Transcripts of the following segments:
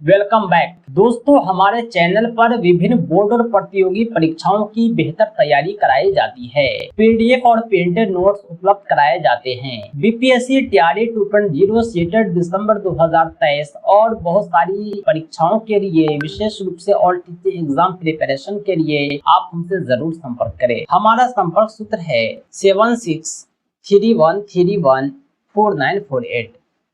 Welcome back दोस्तों। हमारे channel पर विभिन्न बोर्ड और प्रतियोगी परीक्षाओं की बेहतर तैयारी कराई जाती है। पीडीएफ और प्रिंटेड नोट्स उपलब्ध कराए जाते हैं। बीपीएससी टीआरई 2.0 सीटेट दिसंबर 2023 और बहुत सारी परीक्षाओं के लिए, विशेष रूप से ऑल टीचिंग एग्जाम प्रिपरेशन के लिए आप हमसे जरूर संपर्क करें। हमारा संपर्क सूत्र है 7631314948।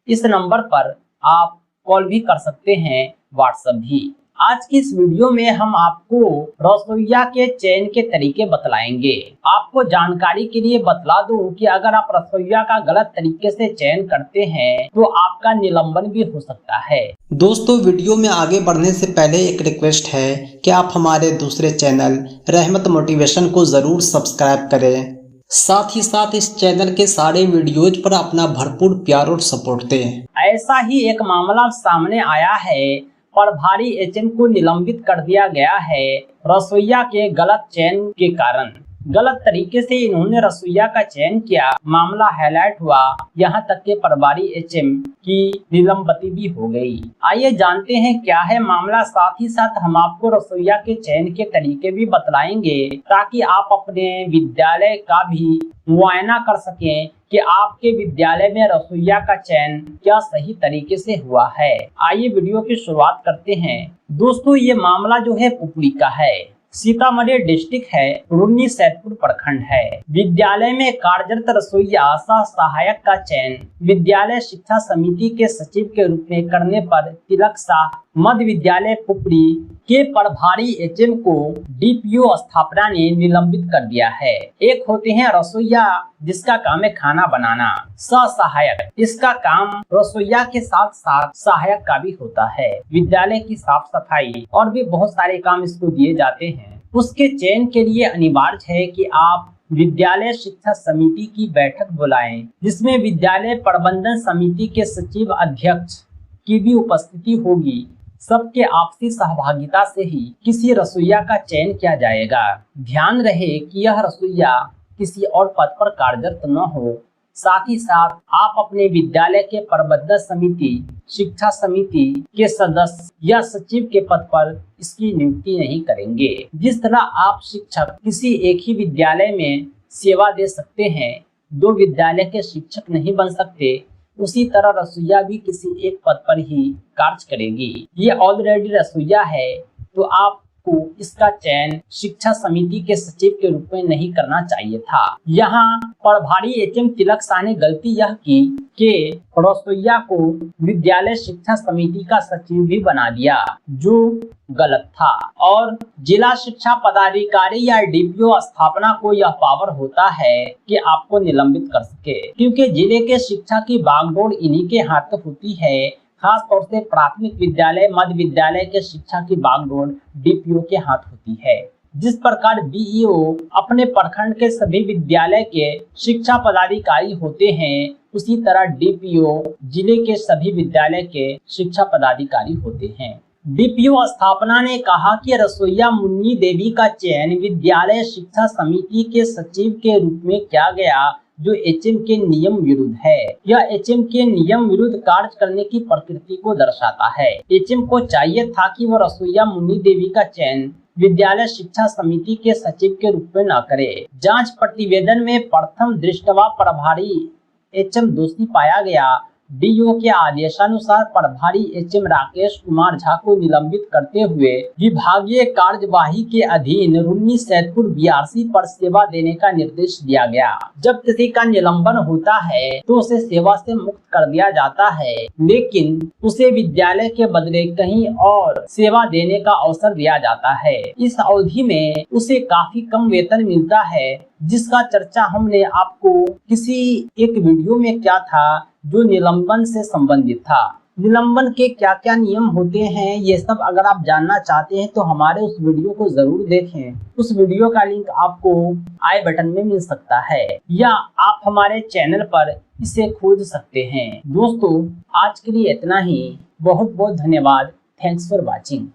इस नंबर पर आप कॉल भी कर सकते हैं, व्हाट्सएप भी। आज की इस वीडियो में हम आपको रसोइया के चयन के तरीके बतलाएंगे। आपको जानकारी के लिए बतला दूं कि अगर आप रसोइया का गलत तरीके से चयन करते हैं तो आपका निलंबन भी हो सकता है। दोस्तों, वीडियो में आगे बढ़ने से पहले एक रिक्वेस्ट है कि आप हमारे दूसरे चैनल रहमत मोटिवेशन को जरूर सब्सक्राइब करें। साथ ही साथ इस चैनल के सारे वीडियोज पर अपना भरपूर प्यार और सपोर्ट दें। ऐसा ही एक मामला सामने आया है। प्रभारी एचएम को निलंबित कर दिया गया है रसोइया के गलत चयन के कारण। गलत तरीके से इन्होंने रसोइया का चयन किया, मामला हाईलाइट हुआ, यहाँ तक के प्रभारी एचएम की निलंबती भी हो गई। आइए जानते हैं क्या है मामला। साथ ही साथ हम आपको रसोइया के चयन के तरीके भी बतलाएंगे ताकि आप अपने विद्यालय का भी मुआयना कर सकें कि आपके विद्यालय में रसोइया का चयन क्या सही तरीके से हुआ है। आइए वीडियो की शुरुआत करते हैं। दोस्तों, ये मामला जो है पुपली का है, सीतामढ़ी डिस्ट्रिक्ट है, रुन्नी सैदपुर प्रखंड है। विद्यालय में कार्यरत रसोइया सह सहायक का चयन विद्यालय शिक्षा समिति के सचिव के रूप में करने पर तिलक शाह मध्य विद्यालय पुपली के प्रभारी एचएम को डीपीओ स्थापना ने निलंबित कर दिया है। एक होते हैं रसोइया जिसका काम है खाना बनाना, सह सहायक इसका काम रसोइया के साथ साथ सहायक का भी होता है। विद्यालय की साफ सफाई और भी बहुत सारे काम इसको दिए जाते हैं। उसके चयन के लिए अनिवार्य है कि आप विद्यालय शिक्षा समिति की बैठक बुलाएं, जिसमें विद्यालय प्रबंधन समिति के सचिव अध्यक्ष की भी उपस्थिति होगी। सबके आपसी सहभागिता से ही किसी रसोइया का चयन किया जाएगा। ध्यान रहे कि यह रसोइया किसी और पद पर कार्यरत न हो। साथ ही साथ आप अपने विद्यालय के प्रबंधन समिति, शिक्षा समिति के सदस्य या सचिव के पद पर इसकी नियुक्ति नहीं करेंगे। जिस तरह आप शिक्षक किसी एक ही विद्यालय में सेवा दे सकते हैं, दो विद्यालय के शिक्षक नहीं बन सकते, उसी तरह रसोइया भी किसी एक पद पर ही कार्य करेगी। ये ऑलरेडी रसोइया है तो आपको इसका चयन शिक्षा समिति के सचिव के रूप में नहीं करना चाहिए था। यहाँ प्रभारी एचएम तिलक शाह ने गलती यह की कि रसोइया को विद्यालय शिक्षा समिति का सचिव भी बना दिया, जो गलत था। और जिला शिक्षा पदाधिकारी या डीपीओ स्थापना को यह पावर होता है कि आपको निलंबित कर सके, क्योंकि जिले के शिक्षा की बागडोर इन्हीं के हाथ होती है। खास तौर से प्राथमिक विद्यालय, मध्य विद्यालय के शिक्षा की बागडोर डीपीओ के हाथ होती है। जिस प्रकार बीईओ अपने प्रखंड के सभी विद्यालय के शिक्षा पदाधिकारी होते हैं, उसी तरह डीपीओ जिले के सभी विद्यालय के शिक्षा पदाधिकारी होते हैं। डीपीओ स्थापना ने कहा कि रसोइया मुन्नी देवी का चयन विद्यालय शिक्षा समिति के सचिव के रूप में किया गया, जो एचएम के नियम विरुद्ध है। यह एचएम के नियम विरुद्ध कार्य करने की प्रकृति को दर्शाता है। एचएम को चाहिए था कि वह रसोइया मुन्नी देवी का चयन विद्यालय शिक्षा समिति के सचिव के रूप में न करे। जांच प्रतिवेदन में प्रथम दृष्टवा प्रभारी एचएम दोषी पाया गया। डीओ के आदेशानुसार प्रभारी एचएम राकेश कुमार झा को निलंबित करते हुए विभागीय कार्यवाही के अधीन रुन्नी सैदपुर बीआरसी पर सेवा देने का निर्देश दिया गया। जब किसी का निलंबन होता है तो उसे सेवा से मुक्त कर दिया जाता है, लेकिन उसे विद्यालय के बदले कहीं और सेवा देने का अवसर दिया जाता है। इस अवधि में उसे काफी कम वेतन मिलता है, जिसका चर्चा हमने आपको किसी एक वीडियो में किया था जो निलंबन से संबंधित था। निलंबन के क्या क्या नियम होते हैं, ये सब अगर आप जानना चाहते हैं तो हमारे उस वीडियो को जरूर देखें। उस वीडियो का लिंक आपको आई बटन में मिल सकता है, या आप हमारे चैनल पर इसे खोज सकते हैं। दोस्तों, आज के लिए इतना ही। बहुत बहुत धन्यवाद। Thanks for watching.